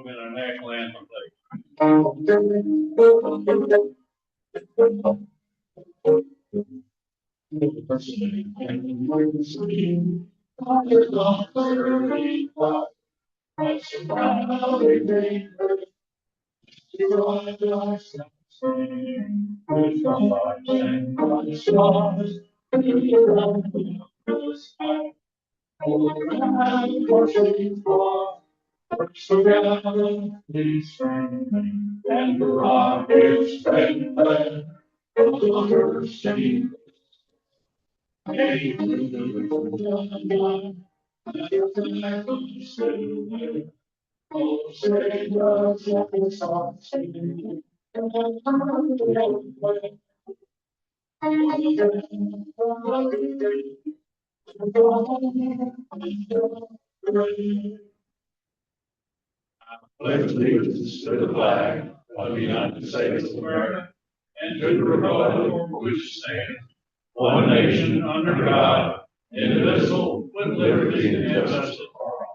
have been our national anthem play. And the rockets and pledge allegiance to the flag of the United States of America and to the republic for which it stands, one nation under God, indivisible, with liberty and justice for all.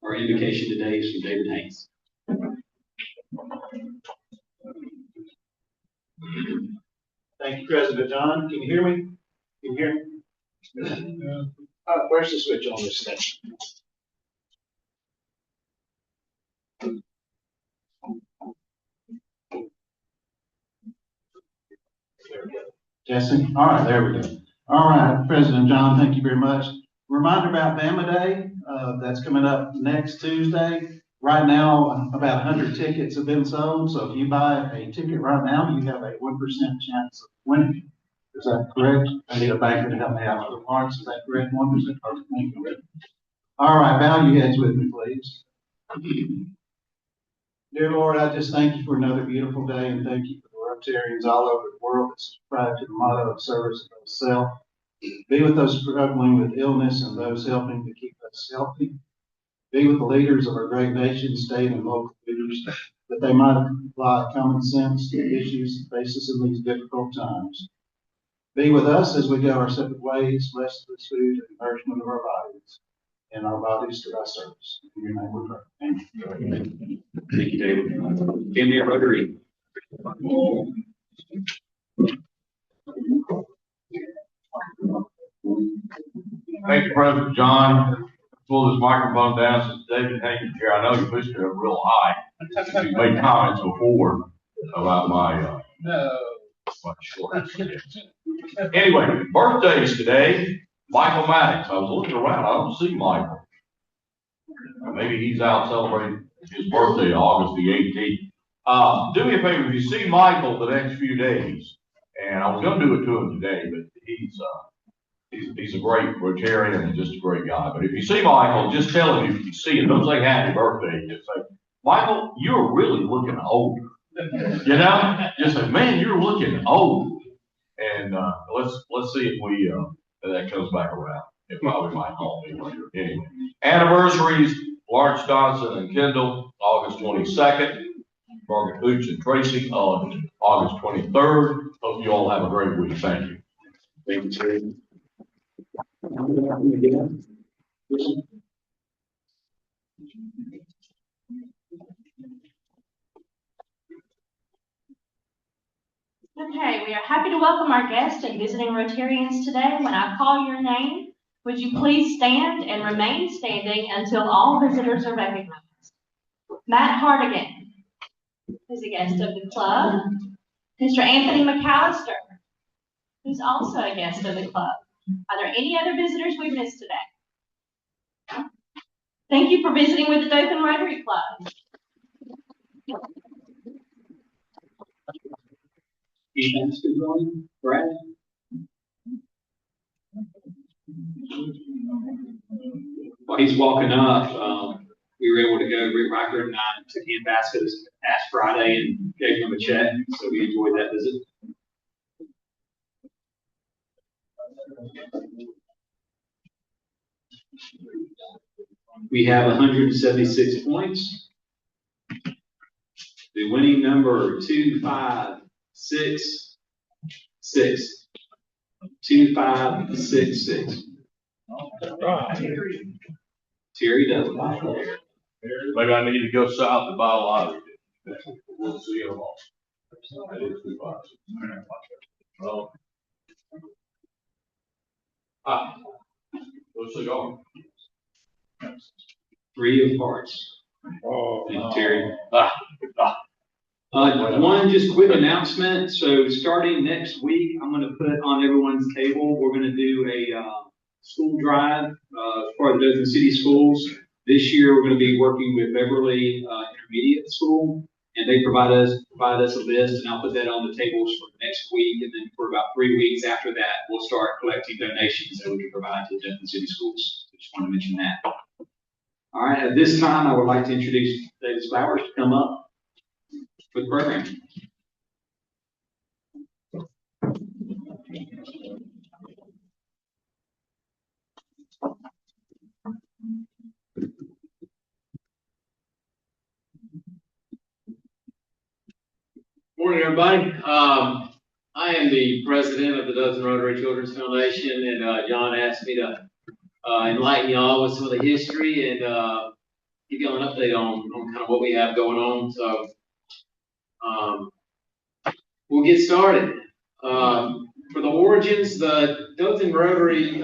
Our invocation today is from David Haynes. Thank you, President John. Can you hear me? Can you hear me? Where's the switch on this thing? There we go. Testing. All right, there we go. All right, President John, thank you very much. Reminder about Bama Day. That's coming up next Tuesday. Right now, about 100 tickets have been sold. So if you buy a ticket right now, you have a 1% chance of winning. Is that correct? I need a banker to help me out with the marks. Is that correct? 1%? Thank you. All right, bow your heads with me, please. Dear Lord, I just thank you for another beautiful day, and thank you for the Rotarians all over the world that subscribe to the motto of service above self. Be with those struggling with illness and those helping to keep us healthy. Be with the leaders of our great nation, state and local leaders, that they might apply common sense to the issues that face us in these difficult times. Be with us as we go our separate ways. Bless this food and nourishment of our bodies, and our bodies to thy service. In your name we pray. Amen. Thank you, David. Family of Rotary. Thank you, President John. Pull this microphone down since David Haynes here. I know you pushed it up real high. You made comments before about my short. Anyway, birthdays today. Michael Maddox. I was looking around. I don't see Michael. Maybe he's out celebrating his birthday, August the 18th. Do me a favor, if you see Michael the next few days, and I was going to do it to him today, but he's a great Rotarian and just a great guy. But if you see Michael, just tell him if you see him, don't say happy birthday. Just say, Michael, you're really looking older. You know, just say, man, you're looking old. And let's see if that comes back around. It probably might call me later. Anyway, anniversaries: Lawrence Johnson and Kendall, August 22nd. Margaret Hooch and Tracy on August 23rd. Hope you all have a great week. Thank you. Thank you, Terry. Okay, we are happy to welcome our guests and visiting Rotarians today. When I call your name, would you please stand and remain standing until all visitors are recognized? Matt Hardigan is a guest of the club. Mr. Anthony McAllister, who's also a guest of the club. Are there any other visitors we've missed today? Thank you for visiting with the Dothan Rotary Club. Brad? While he's walking up, we were able to go. Rick Reichert and I took the ambassador this past Friday and gave him a check, so we enjoyed that visit. We have 176 points. The winning number 2566. 2566. Terry Dudley. Maybe I need to go south and buy a lottery. We'll see them all. That is 2 5. Well. What's it going? 3 of hearts. Oh, Thank you, Terry. Well. One just quick announcement. So starting next week, I'm going to put on everyone's table, we're going to do a school drive for the Dothan City Schools. This year, we're going to be working with Beverly Intermediate School, and they provide us a list, and I'll put that on the tables for next week. And then for about 3 weeks after that, we'll start collecting donations that we can provide to the Dothan City Schools. Just want to mention that. All right, at this time, I would like to introduce David Flowers to come up for the program. Morning, everybody. I am the president of the Dothan Rotary Children's Foundation, and John asked me to enlighten y'all with some of the history and give y'all an update on kind of what we have going on. So we'll get started. For the origins, the Dothan Rotary,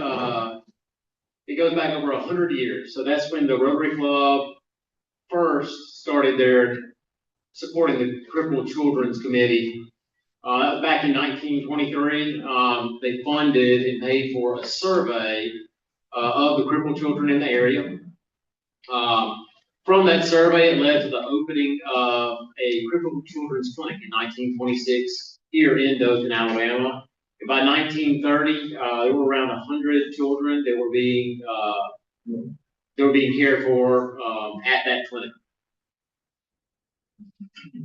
it goes back over 100 years. So that's when the Rotary Club first started their supporting the Crippled Children's Committee. Back in 1923, they funded and paid for a survey of the crippled children in the area. From that survey, it led to the opening of a crippled children's clinic in 1926 here in Dothan, Alabama. And by 1930, there were around 100 children that were being cared for at that clinic.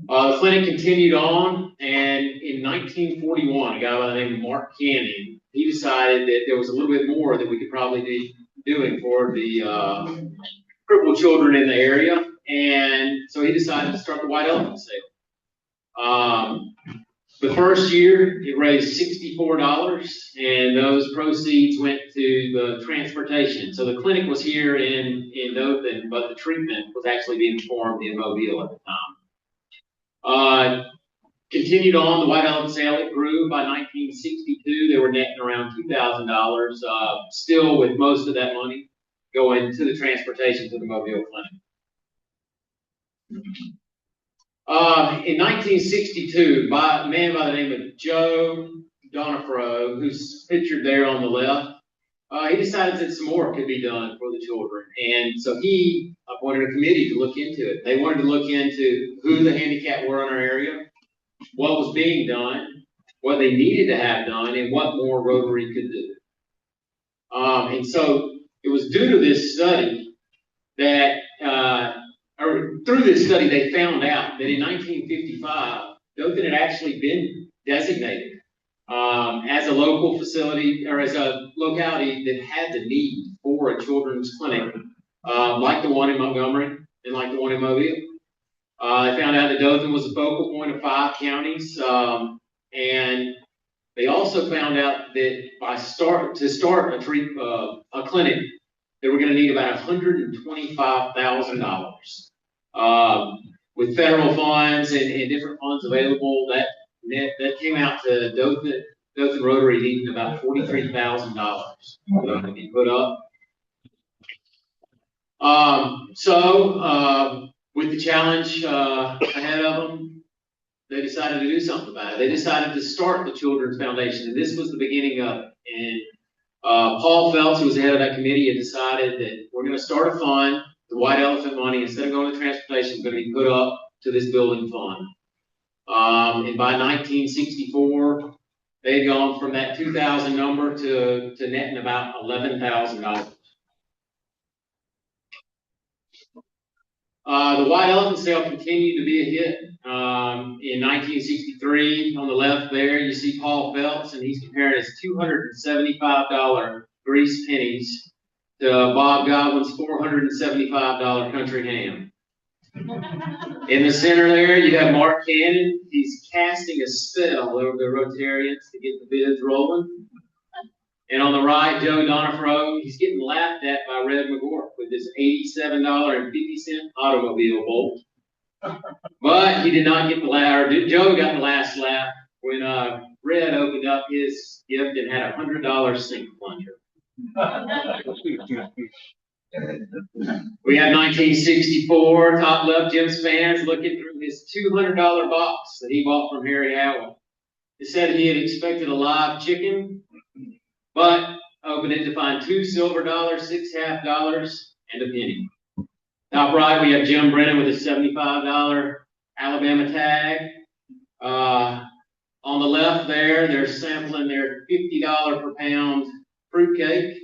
The clinic continued on, and in 1941, a guy by the name of Mark Canning, he decided that there was a little bit more that we could probably be doing for the crippled children in the area, and so he decided to start the White Elephant Sale. The first year, it raised $64, and those proceeds went to the transportation. So the clinic was here in Dothan, but the treatment was actually being performed in Mobile at the time. Continued on, the White Elephant Sale, it grew. By 1962, they were netting around $2,000, still with most of that money going to the transportation to the Mobile Clinic. In 1962, a man by the name of Joe Donafro, who's pictured there on the left, he decided that some more could be done for the children. And so he appointed a committee to look into it. They wanted to look into who the handicapped were in our area, what was being done, what they needed to have done, and what more Rotary could do. And so it was due to this study that, or through this study, they found out that in 1955, Dothan had actually been designated as a local facility or as a locality that had the need for a children's clinic, like the one in Montgomery and like the one in Mobile. They found out that Dothan was a focal point of 5 counties, and they also found out that to start a clinic, they were going to need about $125,000. With federal funds and different funds available, that came out to Dothan Rotary needing about $43,000 to be put up. With the challenge ahead of them, they decided to do something about it. They decided to start the Children's Foundation, and this was the beginning of it. And Paul Phelps, who was the head of that committee, had decided that we're going to start a fund. The White Elephant money, instead of going to transportation, is going to be put up to this building fund. And by 1964, they had gone from that 2,000 number to netting about $11,000. The White Elephant Sale continued to be a hit. In 1963, on the left there, you see Paul Phelps, and he's comparing his $275 grease pennies to Bob Godwin's $475 country ham. In the center there, you have Mark Cannon. He's casting a spell over the Rotarians to get the bids rolling. And on the right, Joe Donafro, he's getting laughed at by Red McGork with his $87.50 automobile bolt. But he did not get the last, or Joe got the last laugh when Red opened up his gift and had a $100 sink plunger. We have 1964, top left Jim's fans looking through his $200 box that he bought from Harry Howell. It said he had expected a live chicken, but opened it to find 2 silver dollars, 6 half dollars, and a penny. Top right, we have Jim Brennan with a $75 Alabama tag. On the left there, they're sampling their $50 per pound fruitcake.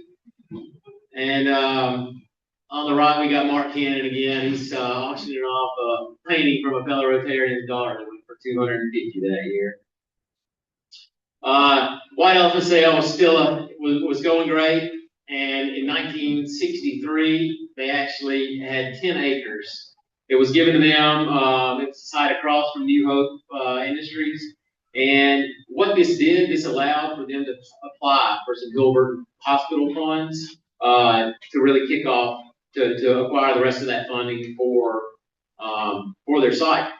And on the right, we got Mark Cannon again. He's auctioning off a painting from a fellow Rotarian's daughter for $250 that year. White Elephant sale was still was going great, and in 1963 they actually had 10 acres. It was given to them. It's a site across from New Hope Industries, and what this did, this allowed for them to apply for some Gilbert Hospital funds to really kick off to acquire the rest of that funding for their site.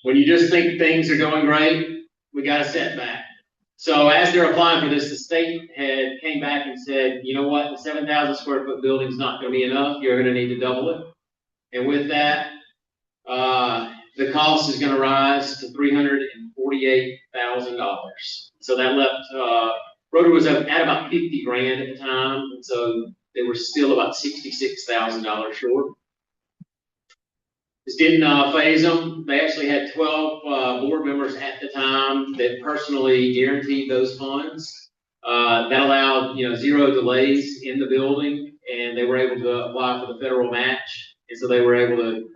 When you just think things are going great, we got a setback. So as they're applying for this, the state came back and said, you know what, the 7,000 square foot building is not going to be enough. You're going to need to double it. And with that, the cost is going to rise to $348,000. So that left, Rotary was at about 50 grand at the time. And so they were still about $66,000 short. This didn't phase them. They actually had 12 board members at the time that personally guaranteed those funds. That allowed 0 delays in the building, and they were able to apply for the federal match, and so they were able to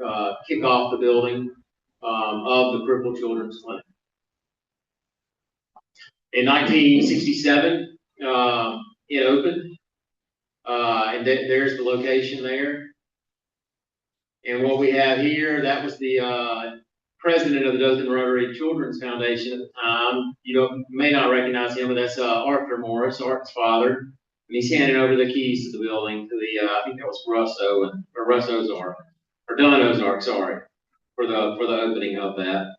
kick off the building of the Crippled Children's Clinic. In 1967, it opened, and there's the location there. And what we have here, that was the president of the Dothan Rotary Children's Foundation at the time. You may not recognize him, but that's Arthur Morris, Art's father. And he's handing over the keys to the building to the, I think that was Russ Ozark, or Don Ozark, sorry, for the opening of that.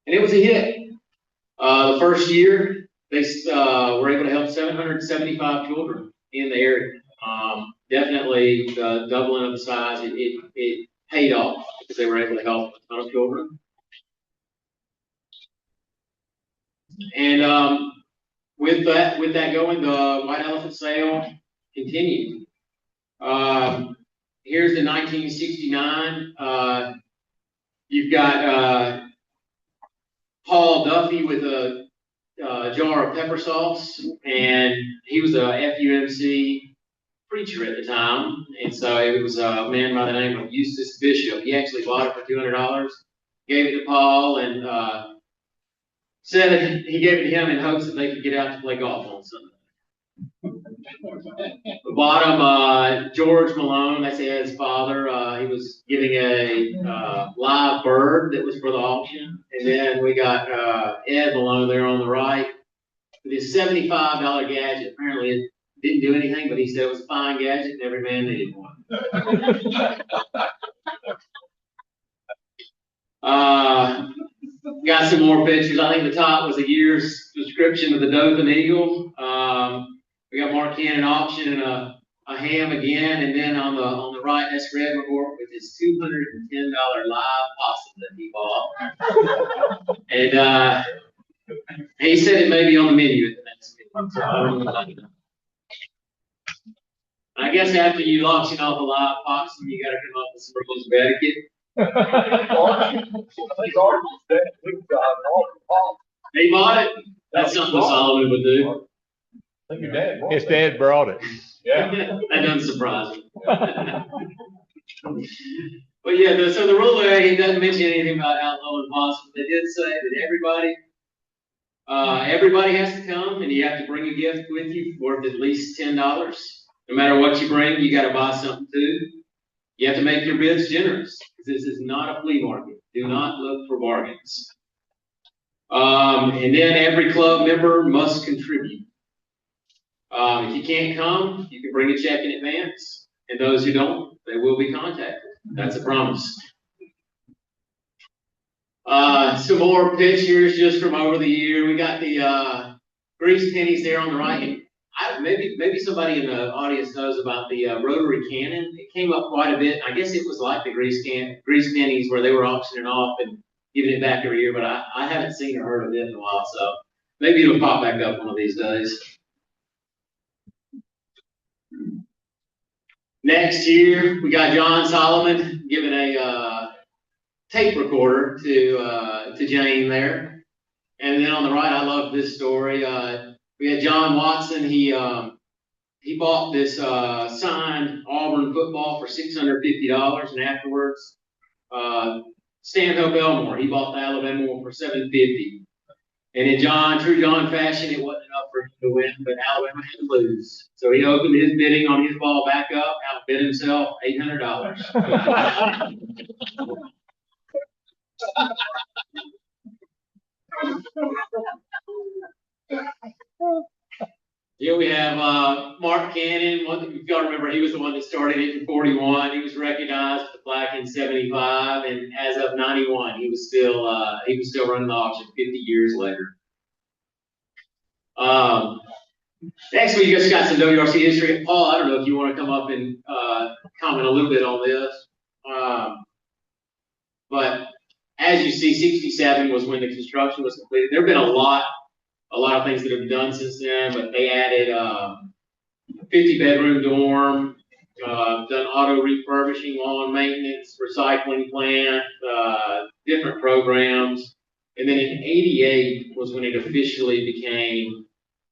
And it was a hit. The first year, they were able to help 775 children in the area. Definitely the doubling of the size, it paid off because they were able to help a ton of children. And with that going, the White Elephant sale continued. Here's the 1969. You've got Paul Duffy with a jar of pepper sauce, and he was a FUMC preacher at the time, and so it was a man by the name of Eustace Bishop. He actually bought it for $200, gave it to Paul, and said he gave it to him in hopes that they could get out to play golf on Sunday. The bottom, George Malone, that's his father. He was giving a live bird that was for the auction, and then we got Ed Malone there on the right with his $75 gadget. Apparently, it didn't do anything, but he said it was a fine gadget, and every man needed one. Got some more pictures. I think the top was a year's subscription to the Dothan Eagle. We got Mark Cannon auctioning a ham again, and then on the right, that's Red McGork with his $210 live possum that he bought. And he said it may be on the menu at the next meeting. I guess after you auction off a live possum, you got to come up with some rules of etiquette. He bought it. That's something Solomon would do. His dad brought it. Yeah. That doesn't surprise me. But yeah, so the rule there, he doesn't mention anything about outlawing possums. They did say that everybody has to come, and you have to bring a gift with you worth at least $10. No matter what you bring, you got to buy something too. You have to make your bids generous, because this is not a flea market. Do not look for bargains. And then every club member must contribute. If you can't come, you can bring a check in advance. And those who don't, they will be contacted. That's a promise. Some more pictures just from over the year. We got the grease pennies there on the right. And maybe somebody in the audience knows about the rotary cannon. It came up quite a bit. I guess it was like the grease pennies where they were auctioning off and giving it back every year, but I haven't seen or heard of it in a while, so maybe it'll pop back up one of these days. Next year, we got John Solomon giving a tape recorder to Jane there. And then on the right, I love this story. We had John Watson. He bought this signed Auburn football for $650, and afterwards, Stanhope Elmore, he bought the Alabama one for $750. And in true John fashion, it wasn't enough for him to win, but Alabama had to lose. So he opened his bidding on his ball back up, outbid himself $800. Here we have Mark Cannon. If y'all remember, he was the one that started it in 41. He was recognized with the plaque in 75, and as of 91, he was still running the auction 50 years later. Next, we just got some WRC history. Paul, I don't know if you want to come up and comment a little bit on this, but as you see, 67 was when the construction was completed. There have been a lot of things that have been done since then, but they added 50-bedroom dorm, done auto refurbishing, lawn maintenance, recycling plant, different programs. And then in 88 was when it officially became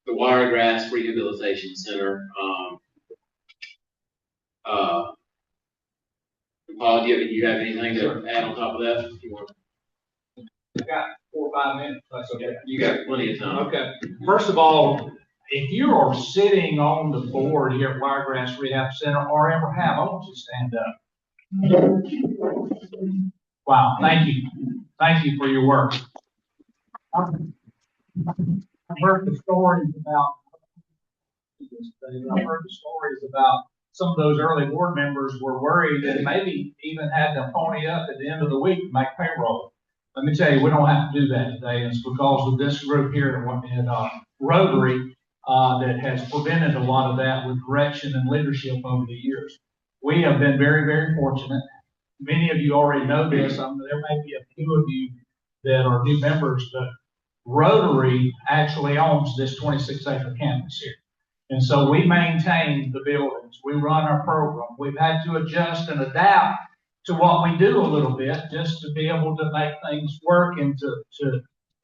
the Wiregrass Rehabilitation Center. Paul, do you have anything to add on top of that? If you want. I've got 4 or 5 minutes. That's okay. You got plenty of time. Okay. First of all, if you are sitting on the board here at Wiregrass Rehab Center or ever have, I want you to stand up. Wow. Thank you. Thank you for your work. I've heard the stories about some of those early board members were worried and maybe even had to pony up at the end of the week to make payroll. Let me tell you, we don't have to do that today. It's because of this group here at Rotary that has prevented a lot of that with direction and leadership over the years. We have been very, very fortunate. Many of you already know this. There may be a few of you that are new members, but Rotary actually owns this 26-acre campus here. And so we maintain the buildings. We run our program. We've had to adjust and adapt to what we do a little bit just to be able to make things work and to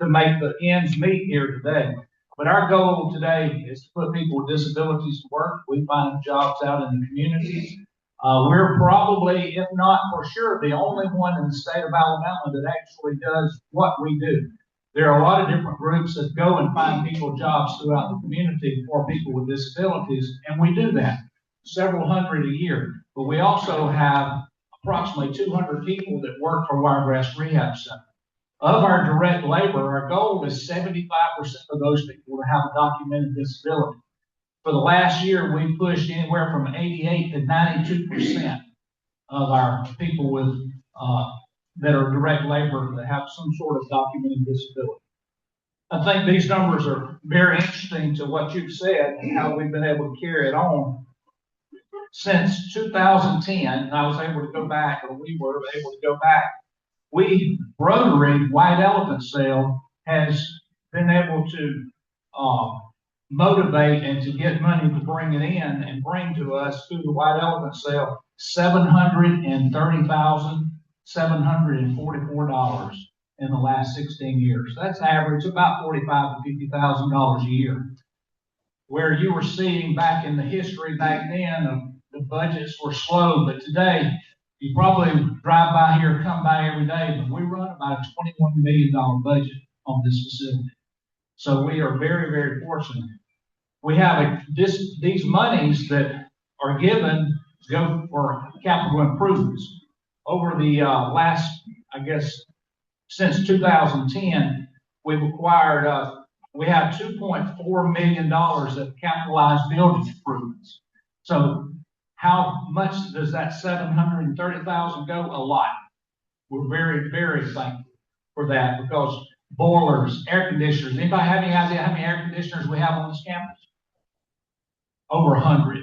make the ends meet here today. But our goal today is to put people with disabilities to work. We find jobs out in the community. We're probably, if not for sure, the only one in the state of Alabama that actually does what we do. There are a lot of different groups that go and find people jobs throughout the community for people with disabilities, and we do that, several hundred a year. But we also have approximately 200 people that work for Wiregrass Rehab Center. Of our direct labor, our goal is 75% of those people to have a documented disability. For the last year, we pushed anywhere from 88 to 92% of our people with that are direct labor that have some sort of documented disability. I think these numbers are very interesting to what you've said and how we've been able to carry it on. Since 2010, and I was able to go back, or we were able to go back, Rotary White Elephant Sale has been able to motivate and to get money to bring it in and bring to us through the White Elephant Sale $730,744 in the last 16 years. That's average about $45,000 to $50,000 a year. Where you were seeing back in the history back then, the budgets were slow, but today you probably drive by here, come by every day, but we run about a $21 million budget on this facility. So we are very, very fortunate. We have these monies that are given go for capital improvements. Over the last, I guess, since 2010, we've acquired We have $2.4 million of capitalized building improvements. So how much does that $730,000 go? A lot. We're very, very thankful for that because boilers, air conditioners. Anybody have any idea how many air conditioners we have on this campus? Over 100.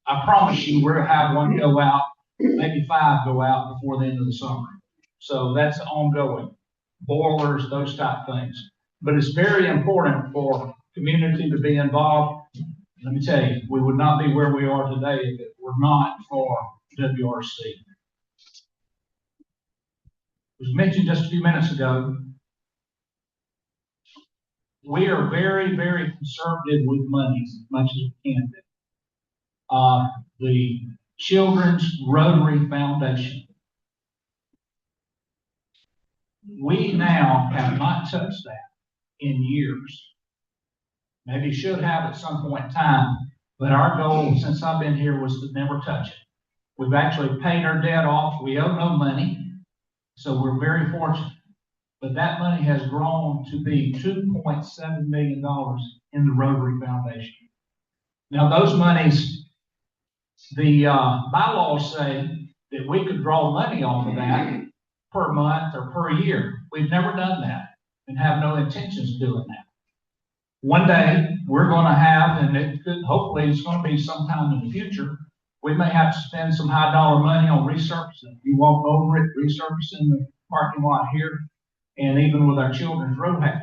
I promise you, we'll have one go out, maybe 5 go out before the end of the summer. So that's ongoing. Boilers, those type things. But it's very important for community to be involved. Let me tell you, we would not be where we are today if it were not for WRC. It was mentioned just a few minutes ago. We are very, very conservative with money as much as we can be. The Children's Rotary Foundation. We now have not touched that in years. Maybe should have at some point in time, but our goal since I've been here was to never touch it. We've actually paid our debt off. We owe no money, so we're very fortunate. But that money has grown to be $2.7 million in the Rotary Foundation. Now those monies, the bylaws say that we could draw money off of that per month or per year. We've never done that and have no intentions of doing that. One day we're going to have, and it could, hopefully it's going to be sometime in the future, we may have to spend some high dollar money on resurfacing. You walk over it, resurfacing the parking lot here, and even with our children's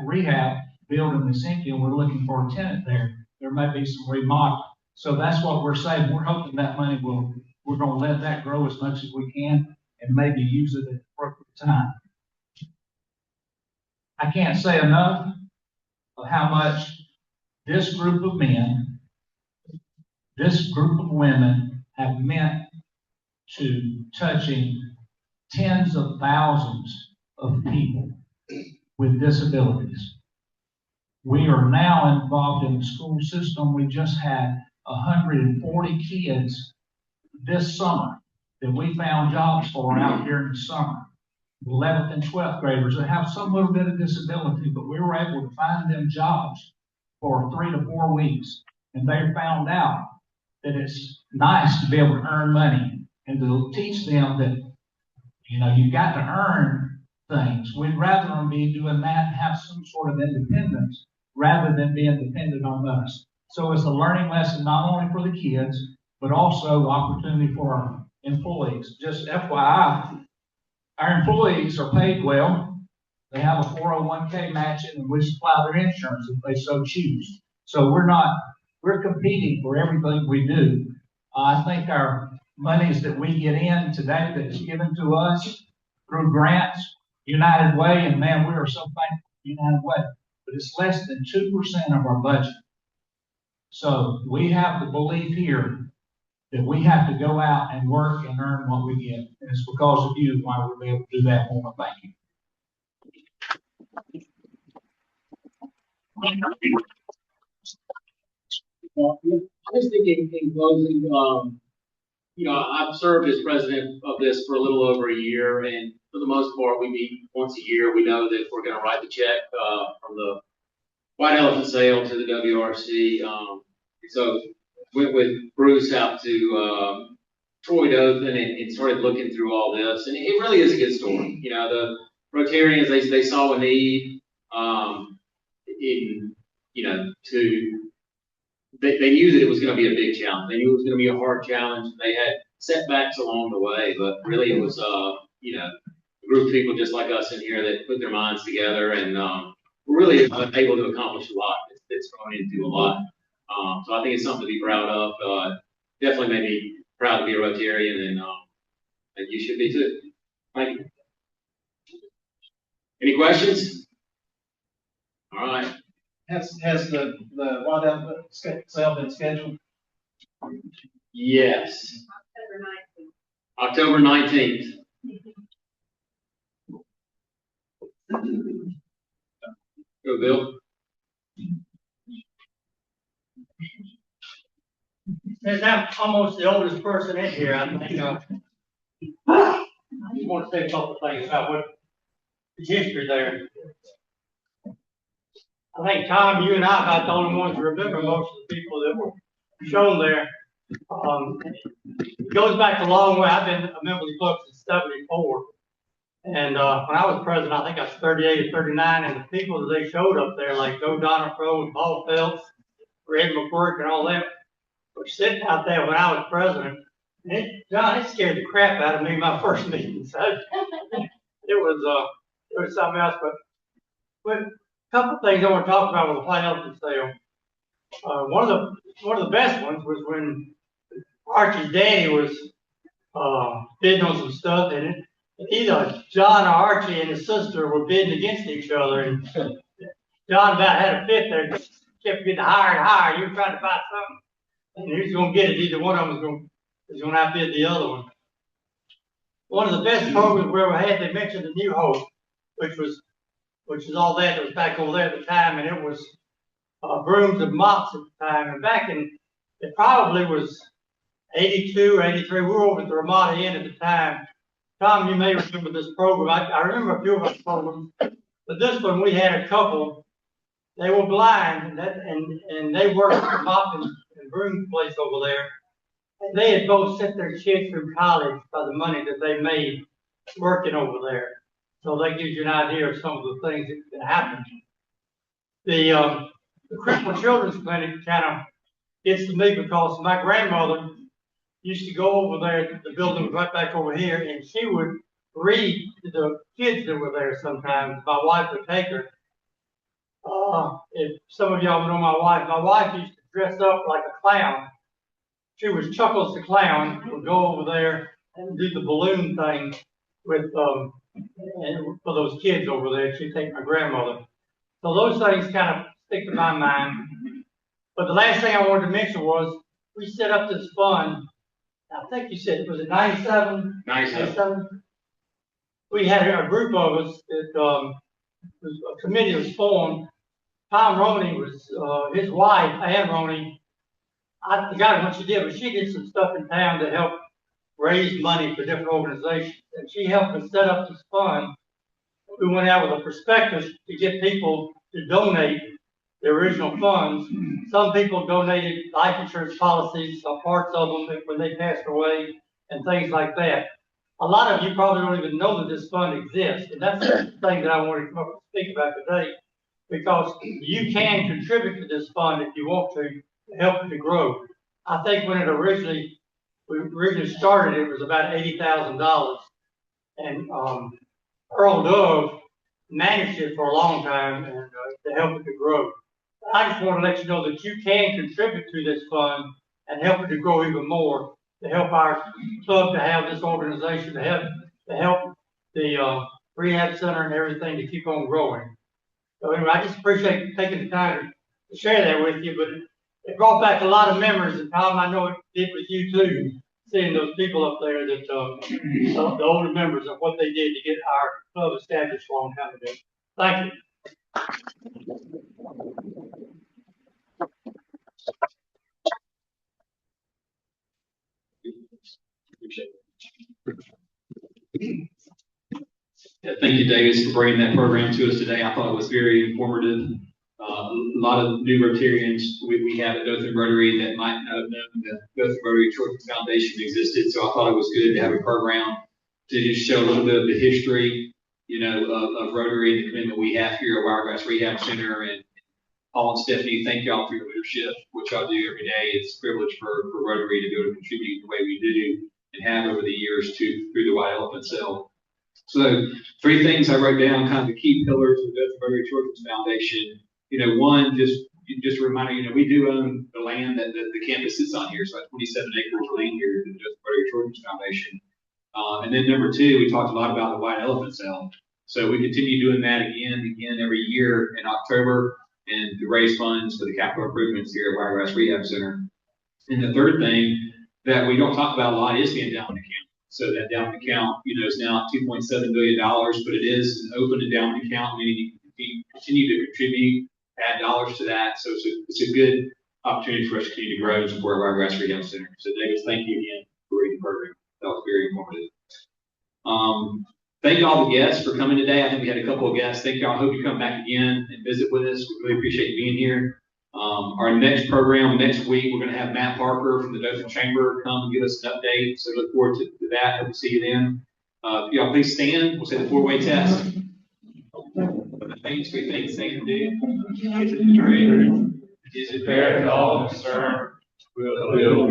rehab building that's empty, and we're looking for a tenant there, there may be some remodeling. So that's what we're saying. We're hoping that money we're going to let that grow as much as we can and maybe use it at the appropriate time. I can't say enough of how much this group of men, this group of women have meant to touching tens of thousands of people with disabilities. We are now involved in the school system. We just had 140 kids this summer that we found jobs for out during the summer. 11th and 12th graders that have some little bit of disability, but we were able to find them jobs for 3 to 4 weeks. And they found out that it's nice to be able to earn money and to teach them that, you know, you've got to earn things. We'd rather them be doing that and have some sort of independence rather than being dependent on us. So it's a learning lesson not only for the kids, but also opportunity for our employees. Just FYI, our employees are paid well. They have a 401k matching, and we supply their insurance if they so choose. So we're competing for everything we do. I think our monies that we get in today that's given to us through grants, United Way, and man, we are so thankful for United Way, but it's less than 2% of our budget. So we have the belief here that we have to go out and work and earn what we get. And it's because of you why we're able to do that. More thank you. I was thinking in closing, you know, I've served as president of this for a little over a year, and for the most part, we meet once a year. We know that we're going to write the check from the White Elephant sale to the WRC. So went with Bruce out to Troy, Dothan, and started looking through all this, and it really is a good story. You know, the Rotarians, they saw a need, they knew that it was going to be a big challenge. They knew it was going to be a hard challenge. They had setbacks along the way, but really it was, you know, a group of people just like us in here that put their minds together, and we're really able to accomplish a lot. It's going into a lot. So I think it's something to be proud of. Definitely made me proud to be a Rotarian, and you should be too. Thank you. Any questions? All right. Has the White Elephant sale been scheduled? Yes. October 19th. Go, Bill. Since I'm almost the oldest person in here, I think I want to say a couple of things about what the history there. I think, Tom, you and I are about the only ones who remember most of the people that were shown there. It goes back a long way. I've been a member of the club since '74. And when I was president, I think I was 38 or 39, and the people that they showed up there, like Joe Donafro and Paul Phelps, Red McQuirk, and all that, were sitting out there when I was president. And it scared the crap out of me my first meeting. So it was something else. But a couple of things I want to talk about with the white elephant sale. One of the best ones was when Archie's daddy was bidding on some stuff, and either John or Archie and his sister were bidding against each other, and John about had a fit there, just kept getting higher and higher. You were trying to buy something, and he was going to get it. Either one of them was going to outbid the other one. One of the best programs we ever had, they mentioned the New Hope, which is all that was back over there at the time, and it was brooms and mops at the time. And back in, it probably was 82 or 83. We were over at the Ramada Inn at the time. Tom, you may remember this program. I remember a few of our programs, but this one we had a couple. They were blind, and they worked at the mop and broom place over there. And they had both sent their kids through college by the money that they made working over there. So that gives you an idea of some of the things that happened. The Crippled Children's Clinic kind of gets to me because my grandmother used to go over there. The building was right back over here, and she would read to the kids that were there sometimes. My wife would take her. If some of y'all know my wife used to dress up like a clown. She was Chuckles the Clown, would go over there and do the balloon thing with and for those kids over there. She'd take my grandmother. So those things kind of stick to my mind. But the last thing I wanted to mention was we set up this fund. I think you said, was it 97? 97. We had a group of us that a committee was formed. Tom Roney was his wife, Ann Roney. I forgot what she did, but she did some stuff in town to help raise money for different organizations. And she helped us set up this fund. We went out with a prospectus to get people to donate the original funds. Some people donated life insurance policies, some parts of them when they passed away, and things like that. A lot of you probably don't even know that this fund exists, and that's the thing that I wanted to come up and speak about today, because you can contribute to this fund if you want to help it to grow. I think when we originally started, it was about $80,000, and Earl Dove managed it for a long time and to help it to grow. I just want to let you know that you can contribute to this fund and help it to grow even more, to help our club to have this organization, to help the rehab center and everything to keep on growing. So anyway, I just appreciate you taking the time to share that with you, but it brought back a lot of memories, and Tom, I know it did with you too, seeing those people up there that the older members of what they did to get our club established a long time ago. Thank you. Yeah, thank you, Davis, for bringing that program to us today. I thought it was very informative. A lot of new Rotarians we have at Dothan Rotary that might not have known the Dothan Rotary Children's Foundation existed. So I thought it was good to have a program to just show a little bit of the history, of Rotary and the commitment we have here at Wiregrass Rehab Center. And Paul and Stephanie, thank y'all for your leadership, which y'all do every day. It's a privilege for Rotary to be able to contribute the way we do and have over the years through the White Elephant Cell. So 3 things I wrote down, kind of the key pillars of the Dothan Rotary Children's Foundation. One, just a reminder, we do own the land that the campus sits on here. So 27 acres of land here at the Dothan Rotary Children's Foundation. And then number 2, we talked a lot about the White Elephant Cell. So we continue doing that again every year in October, and to raise funds for the capital improvements here at Wiregrass Rehab Center. And the third thing that we don't talk about a lot is the endowment account. So that endowment account, is now $2.7 billion, but it is an open endowment account, meaning you can continue to contribute, add dollars to that. So it's a good opportunity for us to continue to grow and support Wiregrass Rehab Center. So Davis, thank you again for reading the program. That was very informative. Thank all the guests for coming today. I think we had a couple of guests. Thank y'all. I hope you come back again and visit with us. We really appreciate you being here. Our next program next week, we're going to have Matt Parker from the Dothan Chamber come and give us an update. So look forward to that. Hope to see you then. Y'all please stand. We'll say the four-way test. The things we think say and do. Is it true? Is it fair to all concerned? Will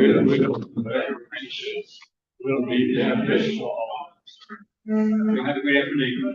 be beneficial to all. Have a great afternoon.